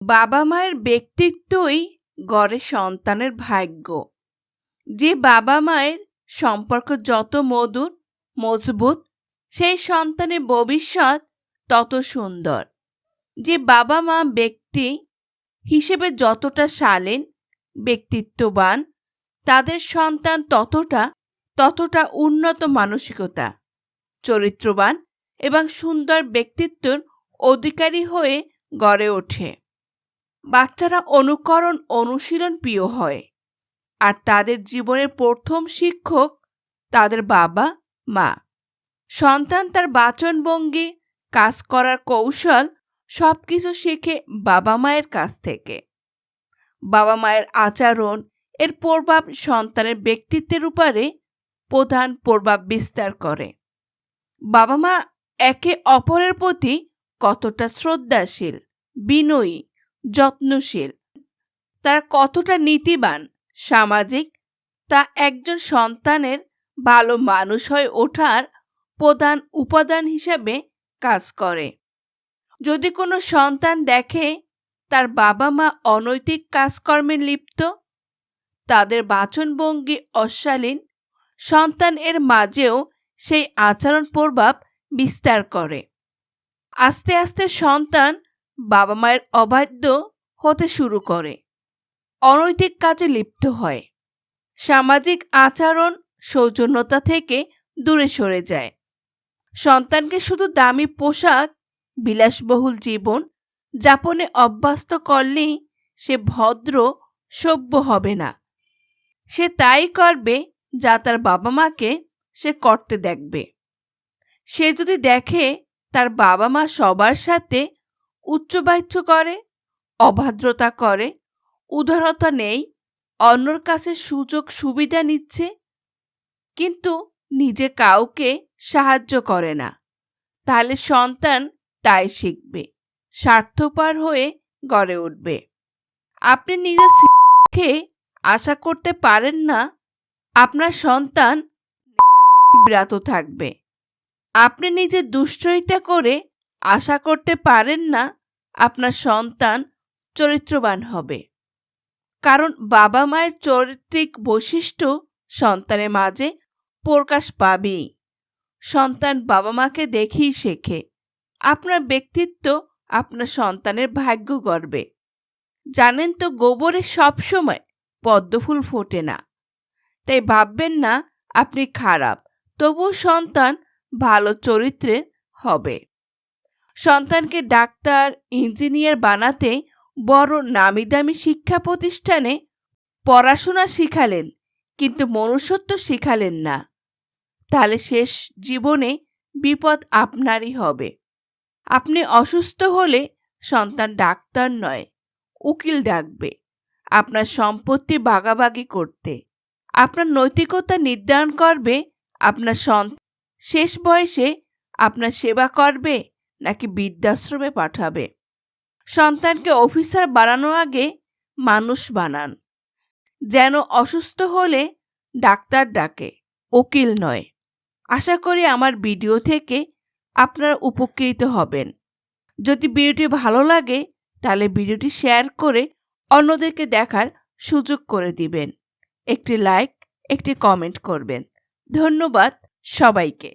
বাবা মায়ের ব্যক্তিত্বই গড়ে সন্তানের ভাগ্য। যে বাবা মায়ের সম্পর্ক যত মধুর মজবুত, সেই সন্তানের ভবিষ্যৎ তত সুন্দর। যে বাবা মা ব্যক্তি হিসেবে যতটা শালীন ব্যক্তিত্ববান, তাদের সন্তান ততটা উন্নত মানসিকতা, চরিত্রবান এবং সুন্দর ব্যক্তিত্বের অধিকারী হয়ে গড়ে ওঠে। বাচ্চারা অনুশীলন প্রিয় হয়, আর তাদের জীবনের প্রথম শিক্ষক তাদের বাবা মা। সন্তান তার বাচনভঙ্গি, কাজ করার কৌশল সবকিছু শেখে বাবা মায়ের কাছ থেকে। বাবা মায়ের আচরণ এর প্রভাব সন্তানের ব্যক্তিত্বের উপরে প্রধান প্রভাব বিস্তার করে। বাবা মা একে অপরের প্রতি কতটা শ্রদ্ধাশীল, বিনয়ী, যত্নশীল, তারা কতটা নীতিবান, সামাজিক, তা একজন সন্তানের ভালো মানুষ হয়ে ওঠার প্রধান উপাদান হিসাবে কাজ করে। যদি কোনো সন্তান দেখে তার বাবা মা অনৈতিক কাজকর্মে লিপ্ত, তাদের বাচনভঙ্গি অশালীন, সন্তান এর মাঝেও সেই আচরণ প্রভাব বিস্তার করে। আস্তে আস্তে সন্তান বাবা মায়ের অবাধ্য হতে শুরু করে, অনৈতিক কাজে লিপ্ত হয়, সামাজিক আচরণ সৌজন্যতা থেকে দূরে সরে যায়। সন্তানকে শুধু দামি পোশাক, বিলাসবহুল জীবন যাপনে অভ্যস্ত করলেই সে ভদ্র সভ্য হবে না। সে তাই করবে যা তার বাবা মাকে সে করতে দেখবে। সে যদি দেখে তার বাবা মা সবার সাথে উচ্চবাচ্য করে, অভদ্রতা করে, উদারতা নেই, অন্যর কাছে সুযোগ সুবিধা নিচ্ছে, কিন্তু নিজে কাউকে সাহায্য করে না, তাহলে সন্তান তাই শিখবে, স্বার্থপর হয়ে গড়ে উঠবে। আপনি নিজে শিখে আশা করতে পারেন না আপনার সন্তান বিরত থাকবে। আপনি নিজে দুশ্চরিতা করে আশা করতে পারেন না আপনার সন্তান চরিত্রবান হবে। কারণ বাবা মায়ের চরিত্রিক বৈশিষ্ট্য সন্তানের মাঝে প্রকাশ পাবেই। সন্তান বাবা মাকে দেখেই শেখে। আপনার ব্যক্তিত্ব আপনার সন্তানের ভাগ্য গড়বে। জানেন তো, গোবরে সবসময় পদ্মফুল ফোটে না। তাই ভাববেন না আপনি খারাপ, তবুও সন্তান ভালো চরিত্রের হবে। সন্তানকে ডাক্তার, ইঞ্জিনিয়ার বানাতে বড় নামি দামি শিক্ষা প্রতিষ্ঠানে পড়াশোনা শিখালেন, কিন্তু মনুষ্যত্ব শিখালেন না, তাহলে শেষ জীবনে বিপদ আপনারই হবে। আপনি অসুস্থ হলে সন্তান ডাক্তার নয়, উকিল ডাকবে আপনার সম্পত্তি ভাগাভাগি করতে। আপনার নৈতিকতা নির্ধারণ করবে আপনার সন্তান শেষ বয়সে আপনার সেবা করবে নাকি বৃদ্ধাশ্রমে পাঠাবে। সন্তানকে অফিসার বানানোর আগে মানুষ বানান, যেন অসুস্থ হলে ডাক্তার ডাকে, উকিল নয়। আশা করি আমার ভিডিও থেকে আপনারা উপকৃত হবেন। যদি ভিডিওটি ভালো লাগে তাহলে ভিডিওটি শেয়ার করে অন্যদেরকে দেখার সুযোগ করে দিবেন। একটি লাইক, একটি কমেন্ট করবেন। ধন্যবাদ সবাইকে।